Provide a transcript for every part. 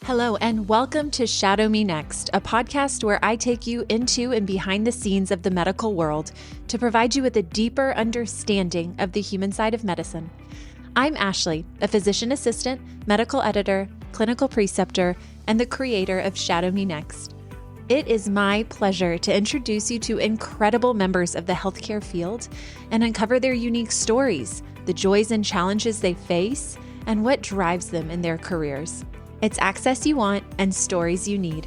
Hello, and welcome to Shadow Me Next, a podcast where I take you into and behind the scenes of the medical world to provide you with a deeper understanding of the human side of medicine. I'm Ashley, a physician assistant, medical editor, clinical preceptor, and the creator of Shadow Me Next. It is my pleasure to introduce you to incredible members of the healthcare field and uncover their unique stories, the joys and challenges they face, and what drives them in their careers. It's access you want and stories you need.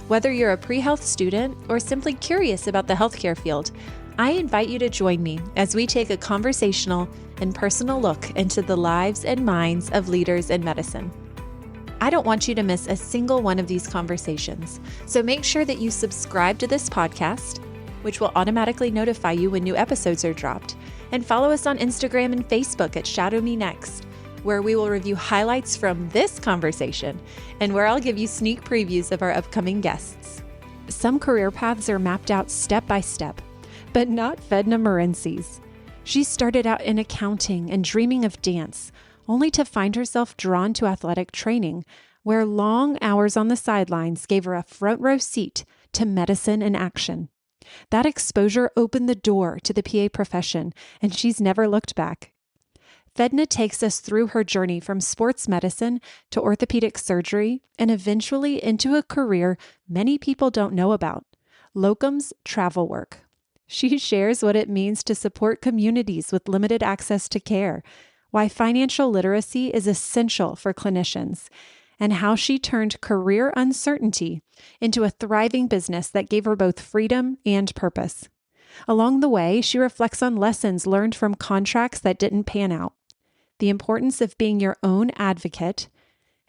Whether you're a pre-health student or simply curious about the healthcare field, I invite you to join me as we take a conversational and personal look into the lives and minds of leaders in medicine. I don't want you to miss a single one of these conversations, so make sure that you subscribe to this podcast, which will automatically notify you when new episodes are dropped, and follow us on Instagram and Facebook at Shadow Me Next, where we will review highlights from this conversation and where I'll give you sneak previews of our upcoming guests. Some career paths are mapped out step by step, but not Fedna Morensi's. She started out in accounting and dreaming of dance, only to find herself drawn to athletic training, where long hours on the sidelines gave her a front row seat to medicine and action. That exposure opened the door to the PA profession, and she's never looked back. Fedna takes us through her journey from sports medicine to orthopedic surgery and eventually into a career many people don't know about, Locums travel work. She shares what it means to support communities with limited access to care, why financial literacy is essential for clinicians, and how she turned career uncertainty into a thriving business that gave her both freedom and purpose. Along the way, she reflects on lessons learned from contracts that didn't pan out, the importance of being your own advocate,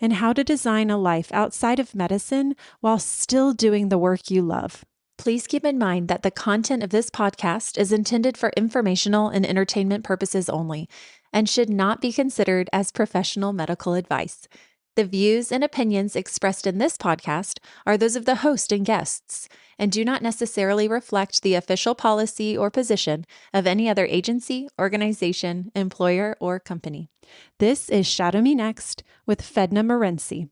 and how to design a life outside of medicine while still doing the work you love. Please keep in mind that the content of this podcast is intended for informational and entertainment purposes only and should not be considered as professional medical advice. The views and opinions expressed in this podcast are those of the host and guests and do not necessarily reflect the official policy or position of any other agency, organization, employer, or company. This is Shadow Me Next with Fedna Morensi.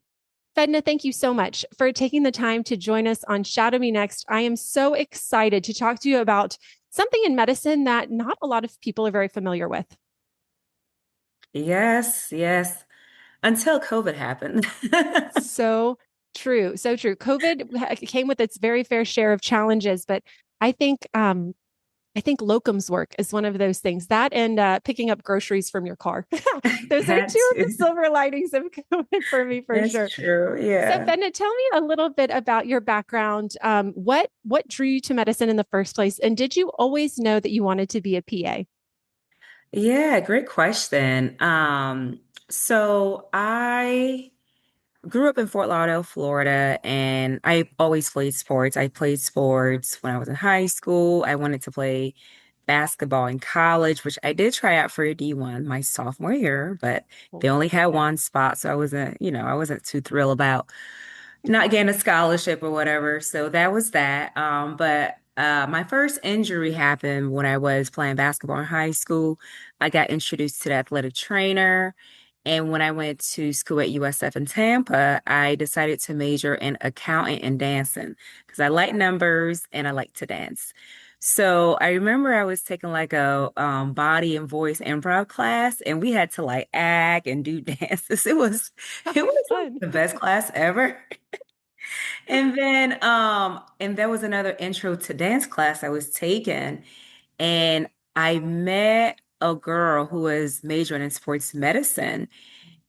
Fedna, thank you so much for taking the time to join us on Shadow Me Next. I am so excited to talk to you about something in medicine that not a lot of people are very familiar with. Yes. Until COVID happened. So true. So true. COVID came with its very fair share of challenges, but I think locums work is one of those things, that and picking up groceries from your car. Those are That two of the too. silver linings of COVID for me, for That's sure. true. So, Yeah. Fedna, tell me a little bit about your background. What drew you to medicine in the first place, and did you always know that you wanted to be a PA? Yeah, great question. So I grew up in Fort Lauderdale, Florida, and I always played sports. I played sports when I was in high school. I wanted to play basketball in college, which I did try out for a D1 my sophomore year, but they only had one spot, so I wasn't too thrilled about not getting a scholarship or whatever. So that was that. But my first injury happened when I was playing basketball in high school. I got introduced to the athletic trainer. And when I went to school at USF in Tampa, I decided to major in accounting and dancing because I like numbers and I like to dance. So I remember I was taking like a body and voice improv class, and we had to like act and do dances. It was like Fun. the best class ever. And there was another intro to dance class I was taking, and I met a girl who was majoring in sports medicine.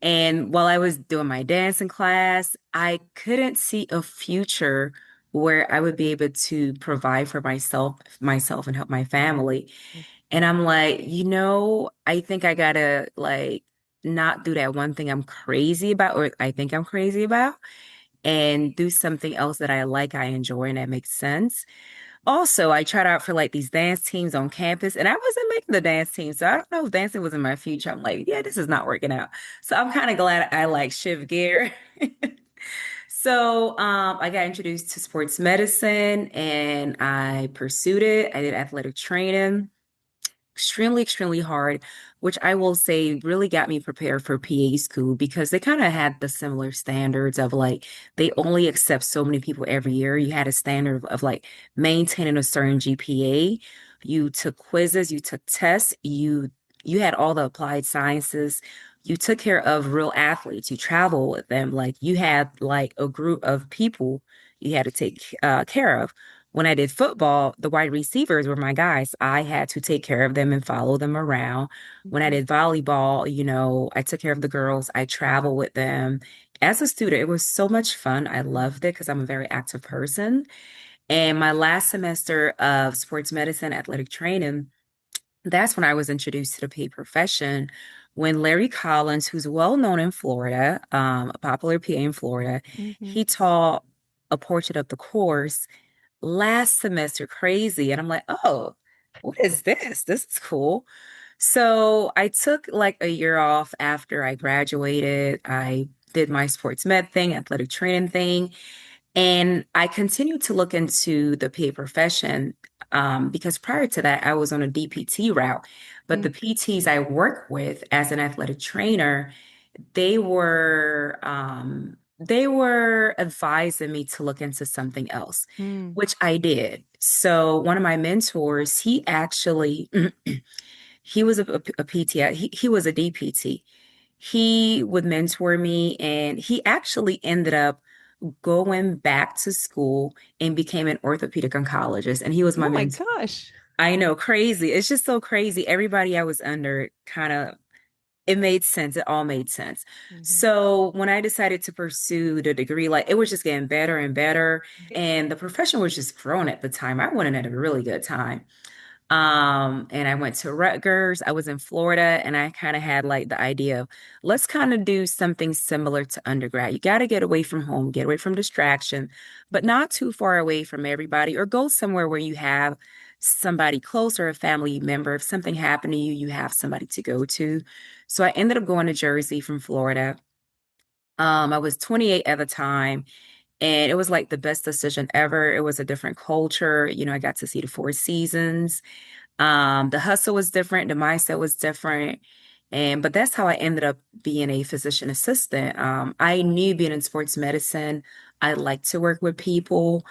And while I was doing my dancing class, I couldn't see a future where I would be able to provide for myself and help my family. And I'm like, I think I gotta like not do that one thing I'm crazy about, or I think I'm crazy about, and do something else that I like, I enjoy, and that makes sense. Also, I tried out for like these dance teams on campus, and I wasn't making the dance team. So I don't know if dancing was in my future. I'm like, yeah, this is not working out. So I'm kind of glad I like shift gear. So I got introduced to sports medicine and I pursued it. I did athletic training. extremely hard, which I will say really got me prepared for PA school because they kind of had the similar standards of like they only accept so many people every year. You had a standard of like maintaining a certain GPA. You took quizzes, you took tests, you had all the applied sciences. You took care of real athletes. You travel with them. Like you had like a group of people you had to take care of. When I did football, the wide receivers were my guys. I had to take care of them and follow them around. When I Mhm. did volleyball, I took care of the girls. I traveled with them. As a student, it was so much fun. I loved it because I'm a very active person. And my last semester of sports medicine, athletic training, that's when I was introduced to the PA profession. When Larry Collins, who's well known in Florida, a popular PA in Florida, Mhm. he taught a portion of the course last semester. Crazy. And I'm like, oh, what is this? This is cool. So I took like a year off after I graduated. I did my sports med thing, athletic training thing, and I continued to look into the PA profession because prior to that, I was on a DPT route. But the Mhm. PTs I work with as an athletic trainer, they were advising me to look into something else, Mm. which I did. So one of my mentors, he actually he was a PT, he was a DPT. He would mentor me, and he actually ended up going back to school and became an orthopedic oncologist. And he was my Oh my mentor. gosh. I know, crazy. It's just so crazy. Everybody I was under kind of it made sense. It all made sense. Mhm. So when I decided to pursue the degree, like it was just getting better and better. And the profession was just growing at the time. I went in at a really good time. And I went to Rutgers. I was in Florida, and I kind of had like the idea of let's kind of do something similar to undergrad. You got to get away from home, get away from distraction, but not too far away from everybody, or go somewhere where you have somebody close or a family member. If something happened to you, you have somebody to go to. So I ended up going to Jersey from Florida. I was 28 at the time, and it was like the best decision ever. It was a different culture. I got to see the Four Seasons. The hustle was different, the mindset was different. But that's how I ended up being a physician assistant. I knew being in sports medicine, I like to work with people.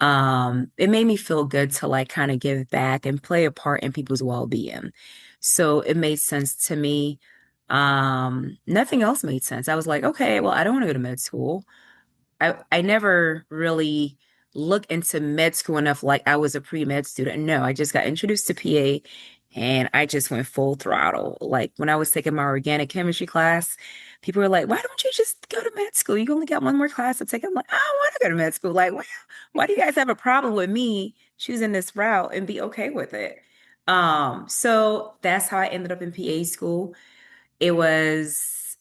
It made me feel good to like kind of give back and play a part in people's well-being. So it made sense to me. Nothing else made sense. I was like, okay, well, I don't want to go to med school. I never really looked into med school enough like I was a pre-med student. No, I just got introduced to PA and I just went full throttle. Like when I was taking my organic chemistry class, people were like, why don't you just go to med school? You only got one more class to take. I'm like, I don't want to go to med school. Like, why do you guys have a problem with me choosing this route and be okay with it? So that's how I ended up in PA school. It was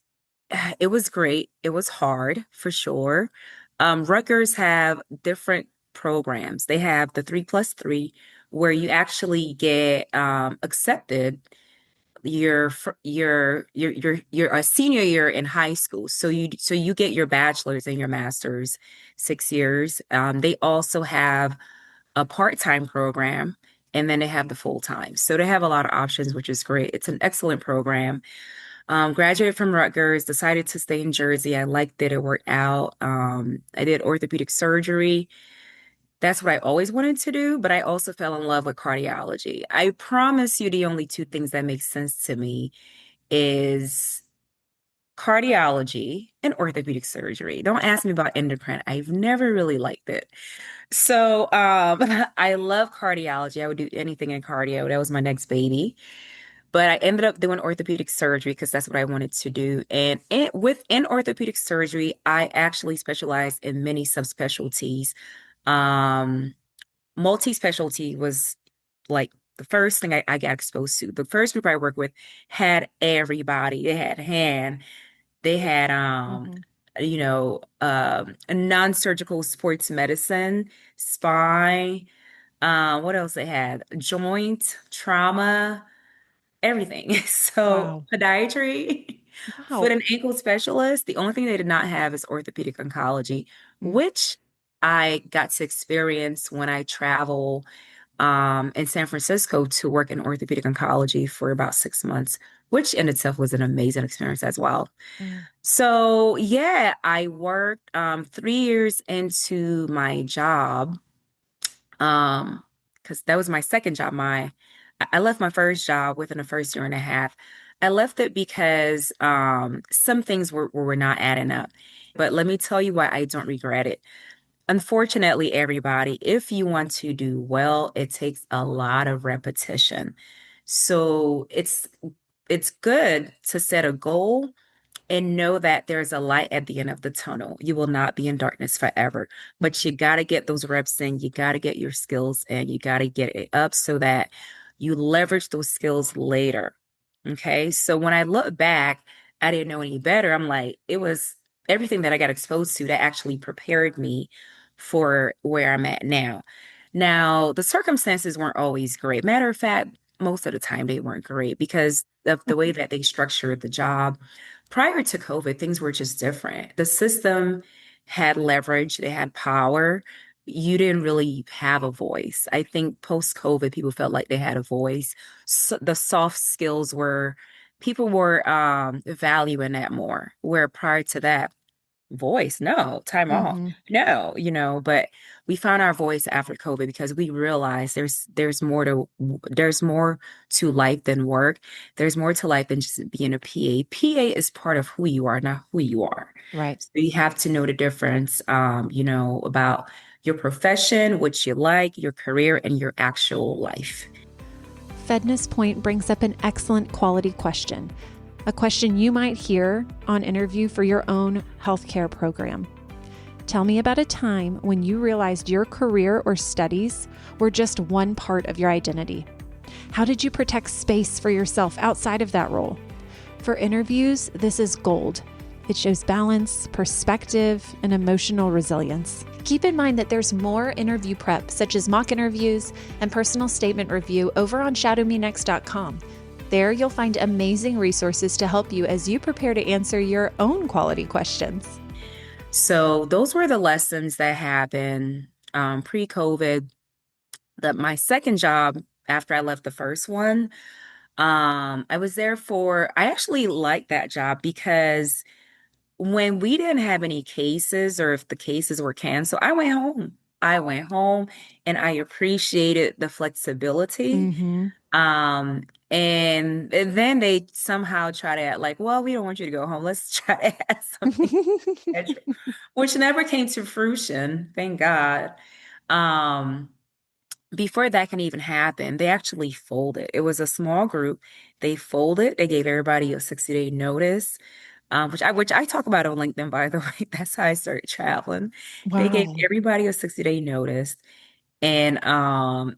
it was great. It was hard for sure. Rutgers have different programs. They have the 3+3 where you actually get accepted your a senior year in high school. So you get your bachelor's and your master's 6 years. They also have a part-time program, and then they have the full-time. So they have a lot of options, which is great. It's an excellent program. Graduated from Rutgers, decided to stay in Jersey. I liked it. It worked out. I did orthopedic surgery. That's what I always wanted to do, but I also fell in love with cardiology. I promise you the only two things that make sense to me is cardiology and orthopedic surgery. Don't ask me about endocrine. I've never really liked it. So, I love cardiology. I would do anything in cardio. That was my next baby. But I ended up doing orthopedic surgery because that's what I wanted to do. And within orthopedic surgery, I actually specialized in many subspecialties. Um, Multi-specialty was like the first thing I got exposed to. The first group I worked with had everybody. They had hand, they had Mhm. a non-surgical sports medicine, spine, what else they had? Joint, trauma, everything. So Wow. podiatry, foot Wow. and ankle specialist. The only thing they did not have is orthopedic oncology, Mm. which I got to experience when I travel. in San Francisco to work in orthopedic oncology for about 6 months, which in itself was an amazing experience as well. Mm. So yeah, I worked 3 years into my job. Because that was my second job. I left my first job within the first year and a half. I left it because some things were not adding up. But let me tell you why I don't regret it. Unfortunately, everybody, if you want to do well, it takes a lot of repetition. So it's good to set a goal and know that there's a light at the end of the tunnel. You will not be in darkness forever, but you got to get those reps in. You got to get your skills and you got to get it up so that you leverage those skills later. Okay. So when I look back, I didn't know any better. I'm like, it was everything that I got exposed to that actually prepared me for where I'm at now. Now, the circumstances weren't always great. Matter of fact, most of the time they weren't great because of the way that they structured the job. Prior to COVID, things were just different. The system had leverage, they had power. You didn't really have a voice. I think post-COVID, people felt like they had a voice. So the soft skills were, people were valuing that more. Where prior to that, voice, no, time off, Mm-hmm. no, but we found our voice after COVID because we realized there's more to life than work. There's more to life than just being a PA. PA is part of who you are, not who you are. Right. So you have to know the difference, about your profession, what you like, your career, and your actual life. Fedna's point brings up an excellent quality question, a question you might hear on interview for your own healthcare program. Tell me about a time when you realized your career or studies were just one part of your identity. How did you protect space for yourself outside of that role? For interviews, this is gold. It shows balance, perspective, and emotional resilience. Keep in mind that there's more interview prep, such as mock interviews and personal statement review, over on shadowmenext.com. There, you'll find amazing resources to help you as you prepare to answer your own quality questions. So those were the lessons that happened pre-COVID. My second job after I left the first one, I was there I actually liked that job because when we didn't have any cases or if the cases were canceled, I went home. I went home and I appreciated the flexibility. Mm-hmm. And then they somehow try to act like, well, we don't want you to go home. Let's try to add something, extra, which never came to fruition, thank God. Um, Before that can even happen, they actually folded. It was a small group. They folded. They gave everybody a 60-day notice, which I talk about on LinkedIn, by the way. That's how I started traveling. They gave Wow. everybody a 60-day notice, and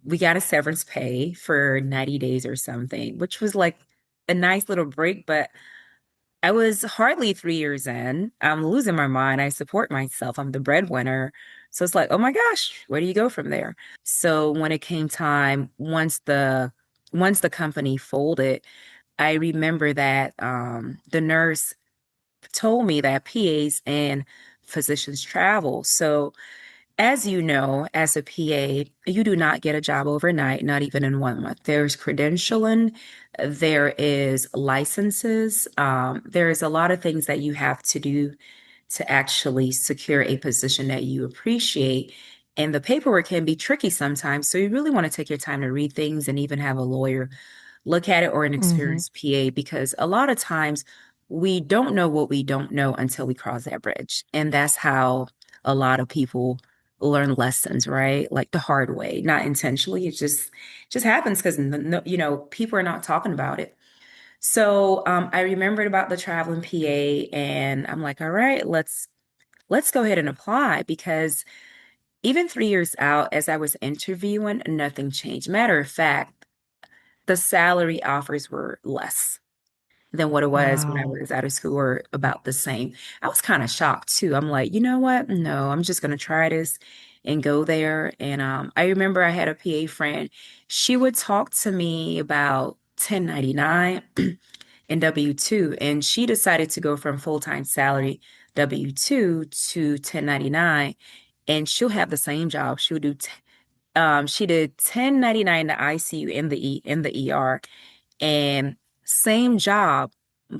we got a severance pay for 90 days or something, which was like a nice little break, but I was hardly 3 years in. I'm losing my mind. I support myself. I'm the breadwinner. So it's like, oh my gosh, where do you go from there? So when it came time, once the company folded, I remember that the nurse told me that PAs and physicians travel. So as you know, as a PA, you do not get a job overnight, not even in 1 month. There's credentialing, there is licenses, there's a lot of things that you have to do to actually secure a position that you appreciate. And the paperwork can be tricky sometimes. So you really want to take your time to read things and even have a lawyer look at it or an Mm-hmm. experienced PA because a lot of times we don't know what we don't know until we cross that bridge. And that's how a lot of people learn lessons, right? Like the hard way, not intentionally. It just happens because no, people are not talking about it. So I remembered about the traveling PA, and I'm like, all right, let's go ahead and apply because even 3 years out, as I was interviewing, nothing changed. Matter of fact, the salary offers were less than what it was when I Wow. was out of school, or about the same. I was kind of shocked too. I'm like, you know what? No, I'm just gonna try this and go there. And I remember I had a PA friend. She would talk to me about 1099 and W-2, and she decided to go from full-time salary W-2 to 1099, and she'll have the same job. She'll do She did 1099 in the ICU in the ER, and same job,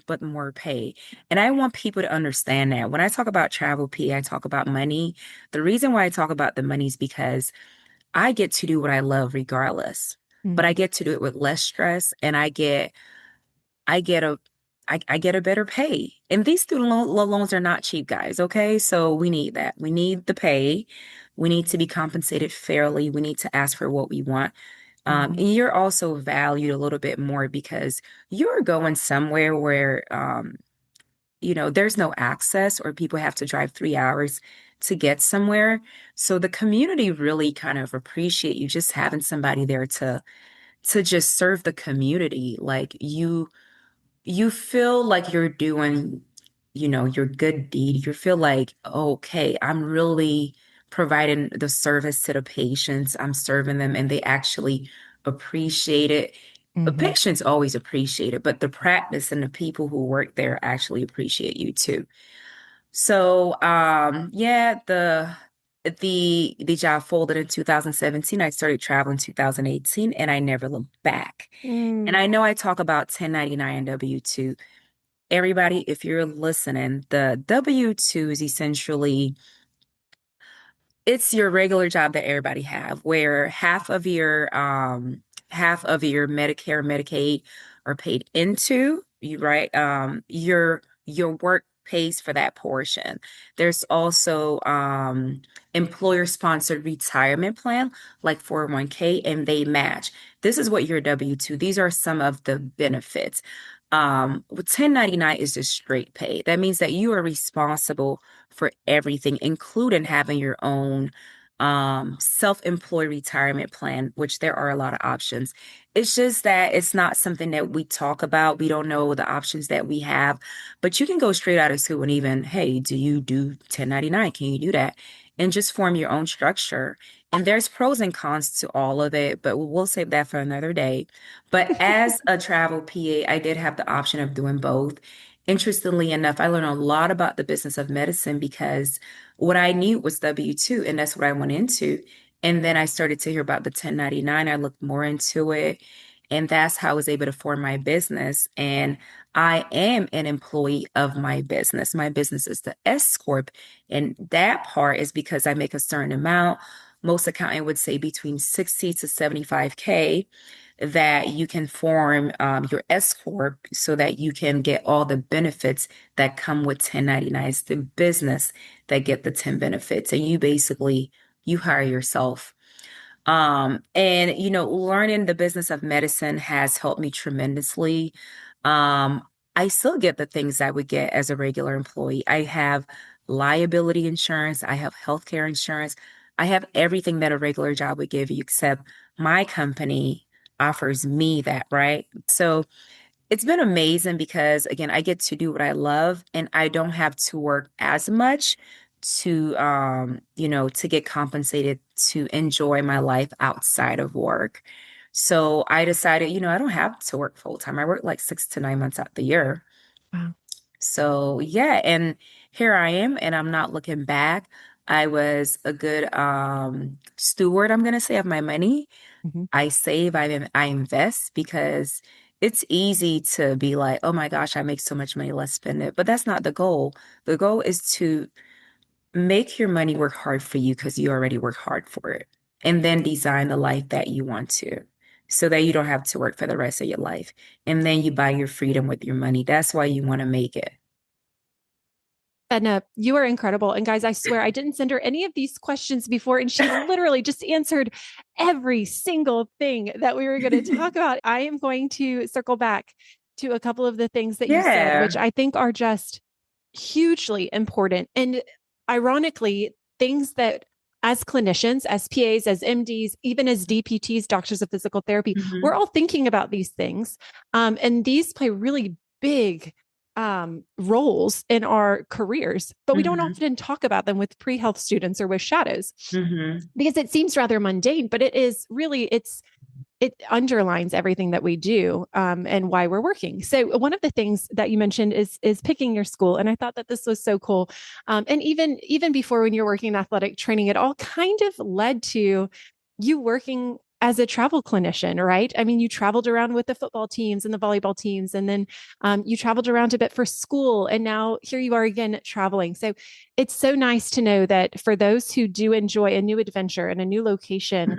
but more pay. And I want people to understand that when I talk about travel pay, I talk about money. The reason why I talk about the money is because I get to do what I love regardless, but I Mhm. get to do it with less stress, and I get a I get a better pay. And these loans are not cheap, guys, okay? So we need that. We need the pay. We need to be compensated fairly. We need to ask for what we want. Mhm. And you're also valued a little bit more because you're going somewhere where there's no access or people have to drive 3 hours to get somewhere. So the community really kind of appreciate you just having somebody there to just serve the community. Like you feel like you're doing, your good deed. You feel like, okay, I'm really providing the service to the patients. I'm serving them and they actually appreciate it. The Mhm. patients always appreciate it, but the practice and the people who work there actually appreciate you too. So, yeah, the job folded in 2017. I started traveling in 2018 and I never looked back. And Mm. I know I talk about 1099 and W-2. Everybody, if you're listening, the W-2 is essentially it's your regular job that everybody have, where half of your Medicare, Medicaid are paid into you, right? Your work pays for that portion. There's also employer sponsored retirement plan like 401(k) and they match. This is what your W-2. These are some of the benefits. With 1099 is just straight pay. That means that you are responsible for everything, including having your own self-employed retirement plan, which there are a lot of options. It's just that it's not something that we talk about. We don't know the options that we have, but you can go straight out of school and even, hey, do you do 1099? Can you do that? And just form your own structure. And there's pros and cons to all of it, but we'll save that for another day. But as a travel PA, I did have the option of doing both. Interestingly enough, I learned a lot about the business of medicine because what I knew was W-2, and that's what I went into. And then I started to hear about the 1099. I looked more into it, and that's how I was able to form my business. And I am an employee of my business. My business is the S Corp, and that part is because I make a certain amount. Most accountant would say between 60 to 75K that you can form your S Corp so that you can get all the benefits that come with 1099. It's the business that get the 10 benefits. And you hire yourself. And learning the business of medicine has helped me tremendously. Um, I still get the things I would get as a regular employee. I have liability insurance, I have healthcare insurance, I have everything that a regular job would give you, except my company offers me that, right? So it's been amazing because again, I get to do what I love and I don't have to work as much to get compensated to enjoy my life outside of work. So I decided, I don't have to work full time. I work like 6 to 9 months out the year. Wow. So yeah, and here I am and I'm not looking back. I was a good steward, I'm gonna say, of my money. Mhm. I save, I invest because it's easy to be like, oh my gosh, I make so much money, let's spend it. But that's not the goal. The goal is to make your money work hard for you because you already work hard for it. And then design the life that you want to so that you don't have to work for the rest of your life. And then you buy your freedom with your money. That's why you want to make it. Edna, you are incredible. And guys, I swear I didn't send her any of these questions before, and she literally just answered every single thing that we were going to talk about. I am going to circle back to a couple of the things that you said, which Yeah. I think are just hugely important. And ironically, things that as clinicians, as PAs, as MDs, even as DPTs, doctors of physical therapy, we're Hmm. all thinking about these things. And these play really big roles in our careers, but we don't Hmm. often talk about them with pre-health students or with shadows Hmm. because it seems rather mundane, but it underlines everything that we do and why we're working. So one of the things that you mentioned is picking your school, and I thought that this was so cool. And even before when you're working in athletic training, it all kind of led to you working as a travel clinician, right? I mean, you traveled around with the football teams and the volleyball teams, and then you traveled around a bit for school, and now here you are again traveling. So it's so nice to know that for those who do enjoy a new adventure and a new location,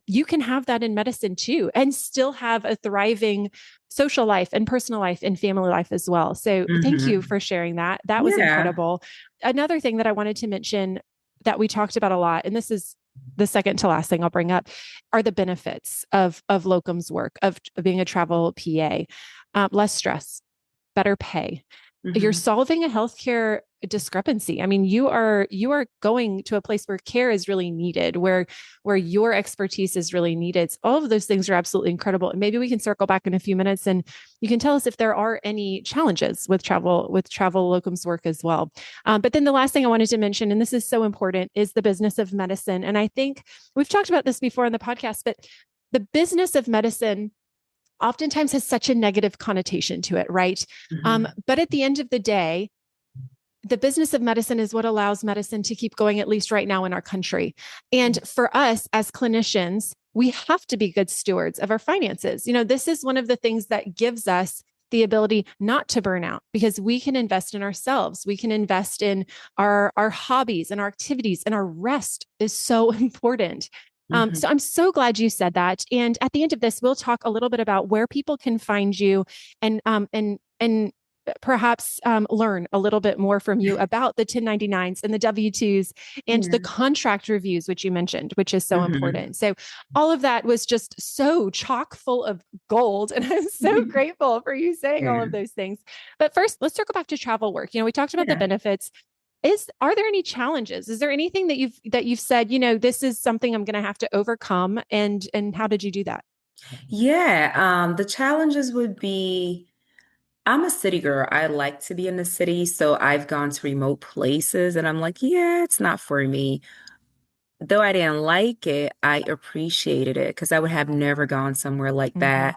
you can have that in medicine too, and still have a thriving social life and personal life and family life as well. So thank you Hmm. for sharing that. That was Yeah. incredible. Another thing that I wanted to mention that we talked about a lot, and this is the second to last thing I'll bring up, are the benefits of locums work, of being a travel PA. Less stress, better pay. You're Hmm. solving a healthcare discrepancy. I mean, you are going to a place where care is really needed, where your expertise is really needed. So all of those things are absolutely incredible. And maybe we can circle back in a few minutes, and you can tell us if there are any challenges with travel locums work as well. But then the last thing I wanted to mention, and this is so important, is the business of medicine. And I think we've talked about this before on the podcast, but the business of medicine oftentimes has such a negative connotation to it, right? Hmm. But at the end of the day, the business of medicine is what allows medicine to keep going, at least right now in our country. And for us as clinicians, we have to be good stewards of our finances. This is one of the things that gives us the ability not to burn out, because we can invest in ourselves. We can invest in our hobbies and our activities, and our rest is so important. So Hmm. I'm so glad you said that. And at the end of this, we'll talk a little bit about where people can find you, and perhaps learn a little bit more from you about the 1099s and the W-2s and the Yeah. contract reviews, which you mentioned, which is so Hmm. important. So all of that was just so chock full of gold. And I'm so grateful for you saying all Yeah. of those things. But first, let's circle back to travel work. We talked about the Yeah. benefits. Are there any challenges? Is there anything that you've said, this is something I'm going to have to overcome? And how did you do that? Yeah. The challenges would be I'm a city girl. I like to be in the city, so I've gone to remote places and I'm like, yeah, it's not for me. Though I didn't like it, I appreciated it because I would have never gone somewhere like Mm-hmm. that.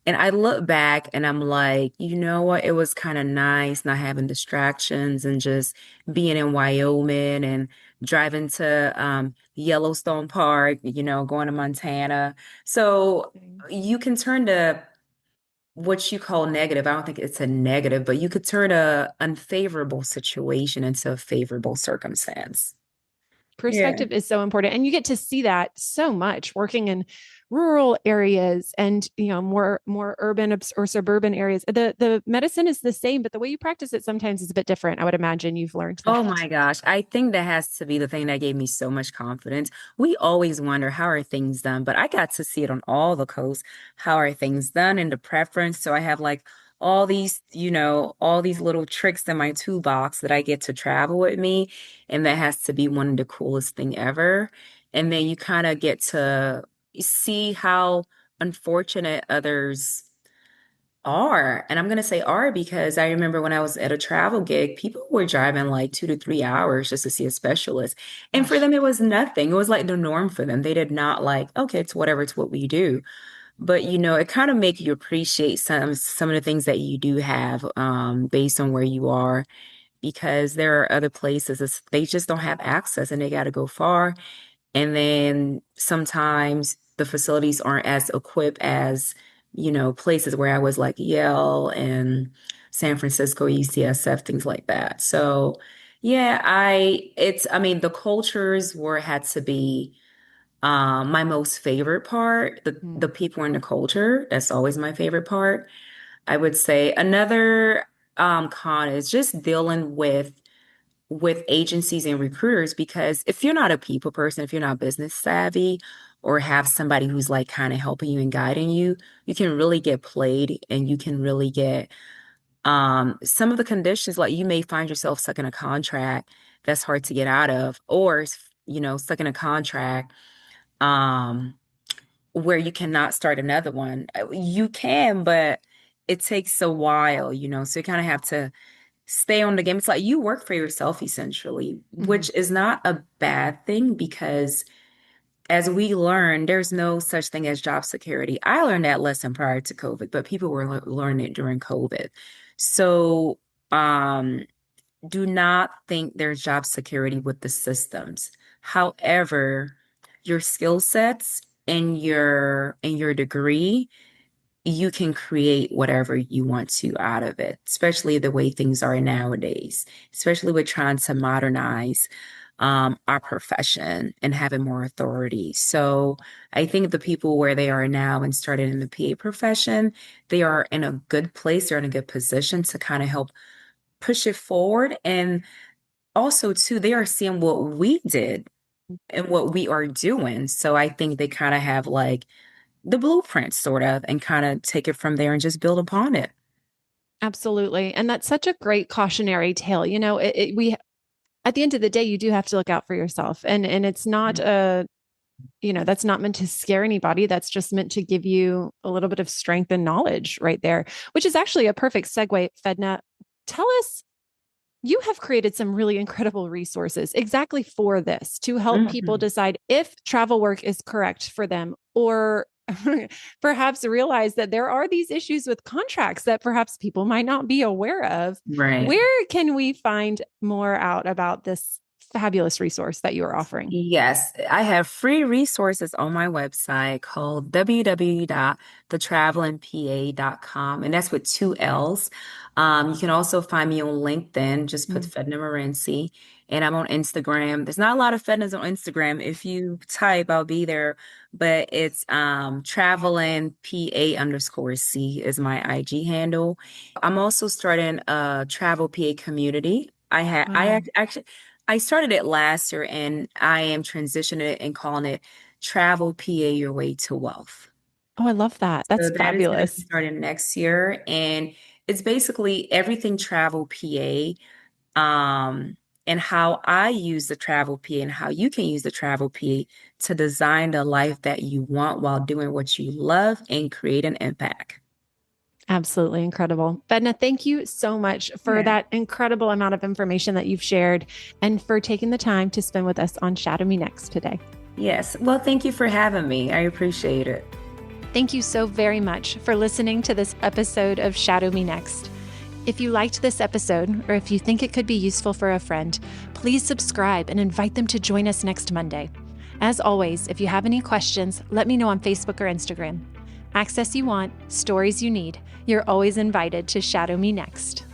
And I look back and I'm like, you know what? It was kind of nice not having distractions and just being in Wyoming and driving to Yellowstone Park, going to Montana. So you can turn to what you call negative. I don't think it's a negative, but you could turn a unfavorable situation into a favorable circumstance. Yeah. Perspective is so important, and you get to see that so much working in rural areas and more urban or suburban areas. The medicine is the same, but the way you practice it sometimes is a bit different. I would imagine you've learned Oh that. my gosh. I think that has to be the thing that gave me so much confidence. We always wonder how are things done, but I got to see it on all the coasts. How are things done and the preference? So I have like all these little tricks in my toolbox that I get to travel with me. And that has to be one of the coolest thing ever. And then you kind of get to see how unfortunate others are. And I'm going to say are because I remember when I was at a travel gig, people were driving like 2 to 3 hours just to see a specialist. And for Gosh. them, it was nothing. It was like the norm for them. They did not like, okay, it's whatever, it's what we do. But it kind of make you appreciate some of the things that you do have based on where you are because there are other places they just don't have access and they got to go far. And then sometimes the facilities aren't as equipped as, places where I was like Yale and San Francisco, UCSF, things like that. So yeah, I mean, the cultures were had to be my most favorite part, the Mm. people in the culture. That's always my favorite part. I would say another con is just dealing with agencies and recruiters because if you're not a people person, if you're not business savvy or have somebody who's like kind of helping you and guiding you, you can really get played and you can really get some of the conditions like you may find yourself stuck in a contract that's hard to get out of or stuck in a contract um where you cannot start another one. You can, but it takes a while, so you kind of have to stay on the game. It's like you work for yourself essentially, Mhm. which is not a bad thing because as we learn, there's no such thing as job security. I learned that lesson prior to COVID, but people were learning it during COVID. So, um, do not think there's job security with the systems. However, your skill sets and your degree, you can create whatever you want to out of it, especially the way things are nowadays, especially with trying to modernize our profession and having more authority. So I think the people where they are now and started in the PA profession, they are in a good place, they're in a good position to kind of help push it forward. And also, too, they are seeing what we did and what we are doing. So I think they kind of have like the blueprint sort of and kind of take it from there and just build upon it. Absolutely. And that's such a great cautionary tale. We at the end of the day, you do have to look out for yourself. And it's not that's not meant to scare anybody. That's just meant to give you a little bit of strength and knowledge right there, which is actually a perfect segue. Fedna, tell us, you have created some really incredible resources exactly for this to help people Mhm. decide if travel work is correct for them, or perhaps realize that there are these issues with contracts that perhaps people might not be aware of. Right. Where can we find more out about this fabulous resource that you are offering? Yes, I have free resources on my website called www.thetravelingpa.com, and that's with two L's. You can also find me on LinkedIn, just put Mm. Fedna Morensi, and I'm on Instagram. There's not a lot of Fednas on Instagram. If you type, I'll be there, but it's traveling PA underscore C is my IG handle. I'm also starting a travel PA community. Wow. Actually I started it last year and I am transitioning it and calling it Travel PA Your Way to Wealth. Oh, I love that. So That's that is going to be fabulous. starting next year. And it's basically everything travel PA, um, and how I use the travel PA and how you can use the travel PA to design the life that you want while doing what you love and create an impact. Absolutely incredible. Bedna, thank you so much for Yeah. that incredible amount of information that you've shared and for taking the time to spend with us on Shadow Me Next today. Yes. Well, thank you for having me. I appreciate it. Thank you so very much for listening to this episode of Shadow Me Next. If you liked this episode, or if you think it could be useful for a friend, please subscribe and invite them to join us next Monday. As always, if you have any questions, let me know on Facebook or Instagram. Access you want, stories you need. You're always invited to Shadow Me Next.